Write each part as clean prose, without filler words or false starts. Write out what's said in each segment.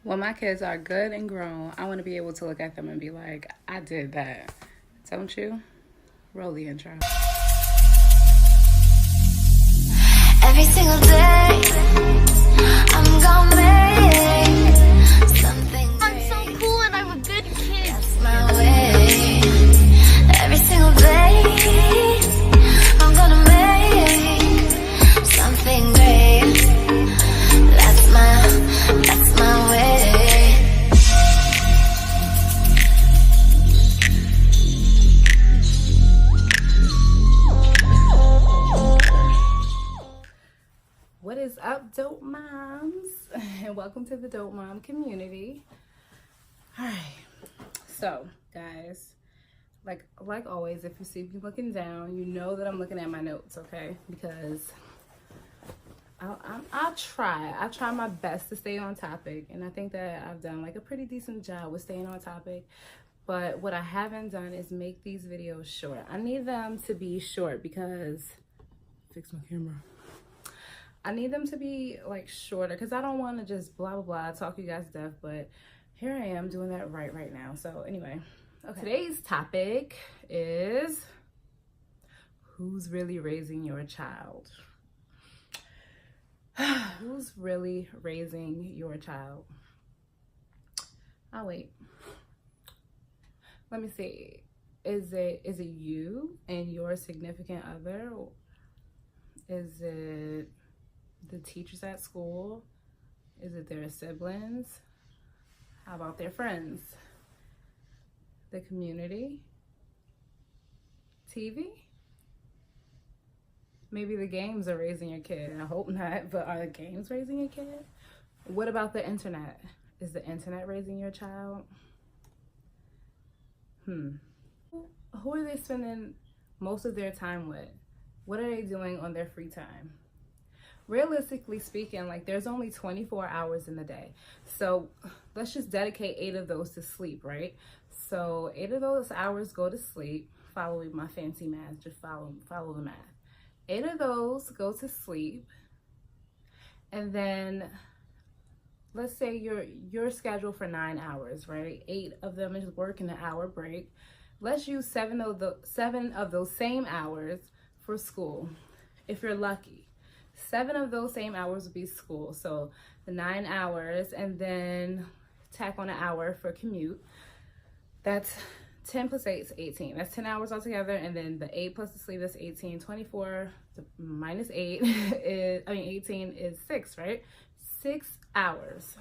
When my kids are good and grown, I want to be able to look at them and be like, I did that. Don't you? Roll the intro. Every single day, I'm gonna make something great. I'm so cool and I'm a good kid. That's my way. Every single day, I'm gonna make something great. That's my way. What is up, dope moms? And welcome to the Dope Mom community. All right. So, guys, like always, if you see me looking down, you know that I'm looking at my notes, okay? Because I'll try my best to stay on topic, and I think that I've done like a pretty decent job with staying on topic. But what I haven't done is make these videos short. I need them to be short because fix my camera. I need them to be like shorter because I don't want to just blah blah blah talk you guys to death, but here I am doing that right now. So anyway, okay. Today's topic is who's really raising your child? Who's really raising your child? I'll wait. Let me see. Is it you and your significant other? Is it the teachers at school? Is it their siblings? How about their friends? The community? TV? Maybe the games are raising your kid. I hope not, but are the games raising your kid? What about the internet? Is the internet raising your child? Who are they spending most of their time with? What are they doing on their free time? Realistically speaking, like there's only 24 hours in the day. So let's just dedicate 8 of those to sleep, right? So 8 of those hours go to sleep. Following my fancy math, just follow the math. 8 of those go to sleep. And then let's say you're scheduled for 9 hours, right? 8 of them is work and an hour break. Let's use 7 of those same hours for school, if you're lucky. 7 of those same hours would be school. So the 9 hours, and then tack on an hour for commute. That's 10 plus 8 is 18. That's 10 hours altogether. And then the 8 plus the sleep, that's 18. 24 minus 8 is, 18 is 6, right? 6 hours.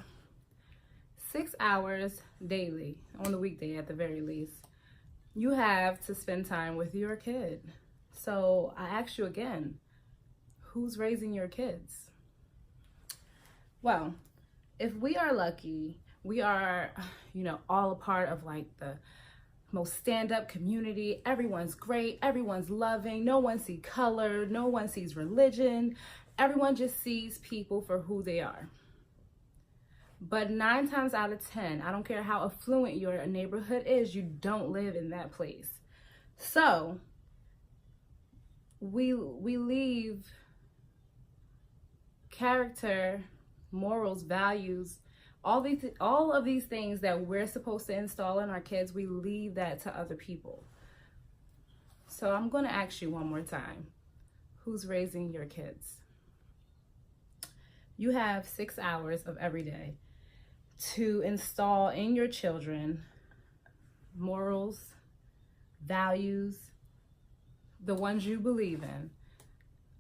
6 hours daily, on the weekday at the very least, you have to spend time with your kid. So I ask you again, who's raising your kids? Well, if we are lucky, we are, all a part of like the most stand-up community. Everyone's great, everyone's loving, no one sees color, no one sees religion. Everyone just sees people for who they are. But 9 times out of 10, I don't care how affluent your neighborhood is, you don't live in that place. So we leave character, morals, values, all of these things that we're supposed to install in our kids, we leave that to other people. So I'm going to ask you one more time, who's raising your kids? You have 6 hours of every day to install in your children morals, values, the ones you believe in.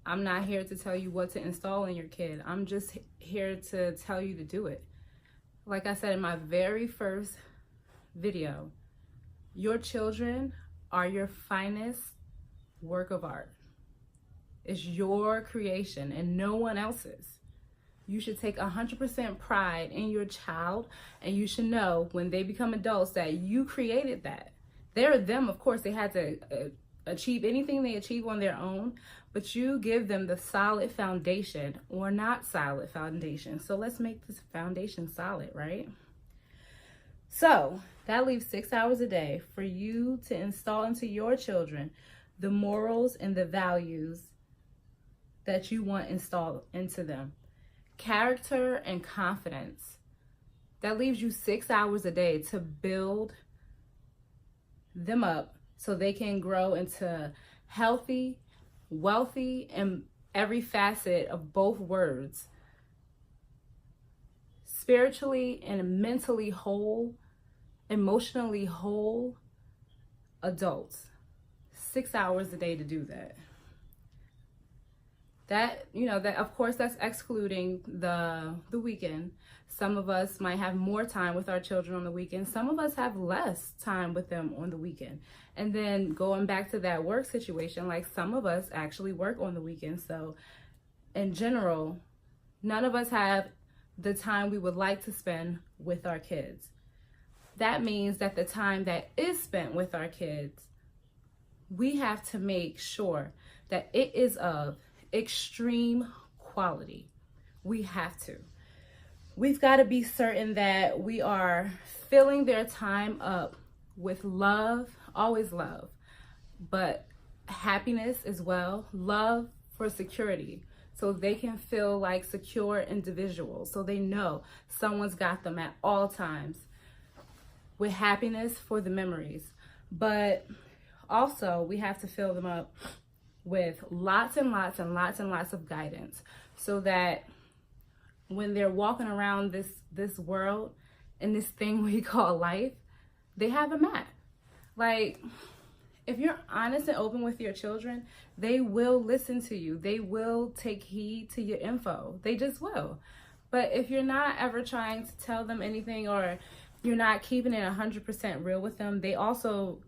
I'm not here to tell you what to install in your kid. I'm just here to tell you to do it. Like I said in my very first video, your children are your finest work of art. It's your creation and no one else's. You should take 100% pride in your child, and you should know when they become adults that you created that. They're them, of course, they had to achieve anything they achieve on their own, but you give them the solid foundation or not solid foundation. So let's make this foundation solid, right? So that leaves 6 hours a day for you to install into your children the morals and the values that you want installed into them. Character and confidence. That leaves you 6 hours a day to build them up so they can grow into healthy, wealthy, and every facet of both words, spiritually and mentally whole, emotionally whole adults. 6 hours a day to do that. That, that of course that's excluding the weekend. Some of us might have more time with our children on the weekend. Some of us have less time with them on the weekend. And then going back to that work situation, like some of us actually work on the weekend. So in general, none of us have the time we would like to spend with our kids. That means that the time that is spent with our kids, we have to make sure that it is of extreme quality. We have to. We've got to be certain that we are filling their time up with love, always love, but happiness as well, love for security, so they can feel like secure individuals, so they know someone's got them at all times, with happiness for the memories. But also we have to fill them up with lots and lots and lots and lots of guidance, so that when they're walking around this world and this thing we call life, they have a map. Like, if you're honest and open with your children, they will listen to you. They will take heed to your info. They just will. But if you're not ever trying to tell them anything, or you're not keeping it 100% real with them, they also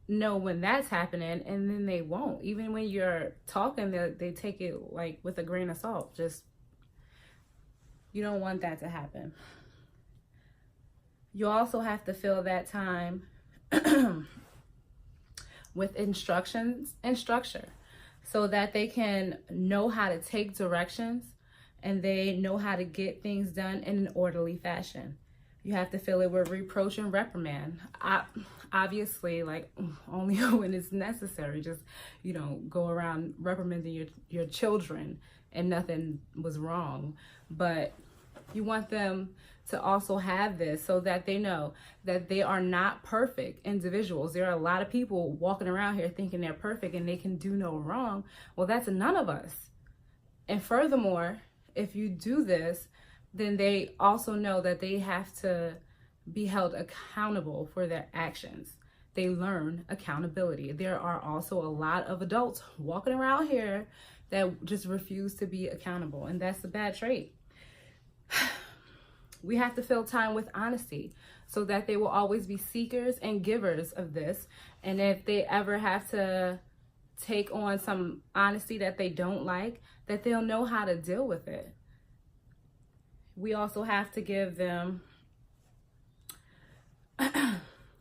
know when that's happening, and then they won't. Even when you're talking, they take it like with a grain of salt. Just, you don't want that to happen. You also have to fill that time with instructions and structure, so that they can know how to take directions and they know how to get things done in an orderly fashion. You have to fill it with reproach and reprimand. Obviously, like, only when it's necessary. Just, go around reprimanding your children and nothing was wrong. But you want them to also have this, so that they know that they are not perfect individuals. There are a lot of people walking around here thinking they're perfect and they can do no wrong. Well, that's none of us. And furthermore, if you do this, then they also know that they have to be held accountable for their actions. They learn accountability. There are also a lot of adults walking around here that just refuse to be accountable, and that's a bad trait. We have to fill time with honesty, so that they will always be seekers and givers of this. And if they ever have to take on some honesty that they don't like, that they'll know how to deal with it. We also have to give them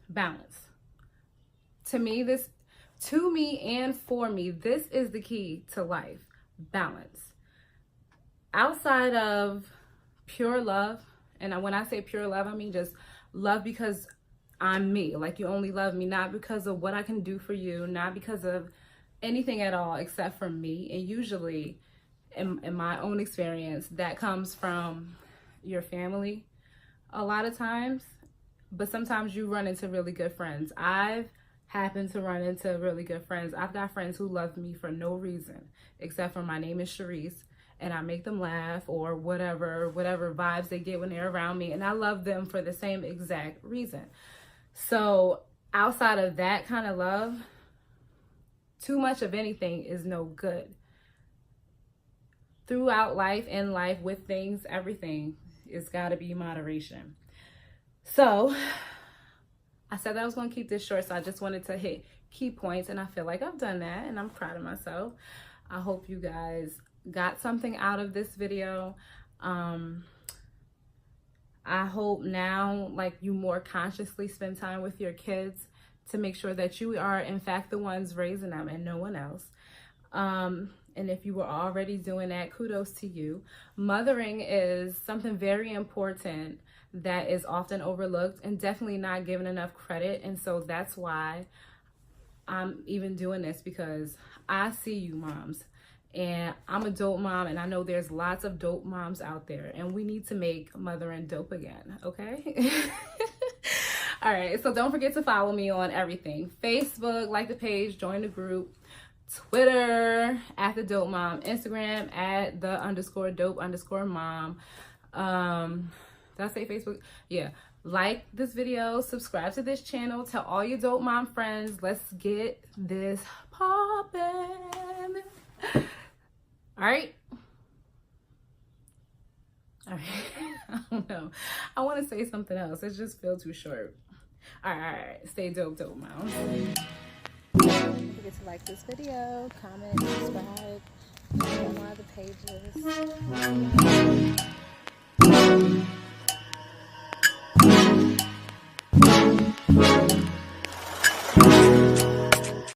balance. To me and for me, this is the key to life. Balance. Outside of pure love, and when I say pure love, I mean just love because I'm me. Like, you only love me not because of what I can do for you, not because of anything at all except for me. And usually, in my own experience, that comes from your family a lot of times. But sometimes you run into really good friends. I've happened to run into really good friends. I've got friends who love me for no reason except for my name is Sharice, and I make them laugh, or whatever vibes they get when they're around me, and I love them for the same exact reason. So outside of that kind of love, too much of anything is no good. Throughout life, in life, with things, everything, it's got to be moderation. So I said that I was going to keep this short, so I just wanted to hit key points, and I feel like I've done that, and I'm proud of myself. I hope you guys got something out of this video. I hope now, like, you more consciously spend time with your kids to make sure that you are in fact the ones raising them and no one else. And if you were already doing that, kudos to you. Mothering is something very important that is often overlooked and definitely not given enough credit. And so that's why I'm even doing this, because I see you moms, And I'm a dope mom, and I know there's lots of dope moms out there, and we need to make mothering dope again, okay? All right, so don't forget to follow me on everything. Facebook, like the page, join the group. Twitter, @TheDopeMom. Instagram, @the_dope_mom. Did I say Facebook? Yeah. Like this video, subscribe to this channel, tell all your dope mom friends. Let's get this poppin'. All right. I don't know. I want to say something else. It just feels too short. All right. Stay dope, mom. Don't forget to like this video, comment, subscribe, follow my other pages.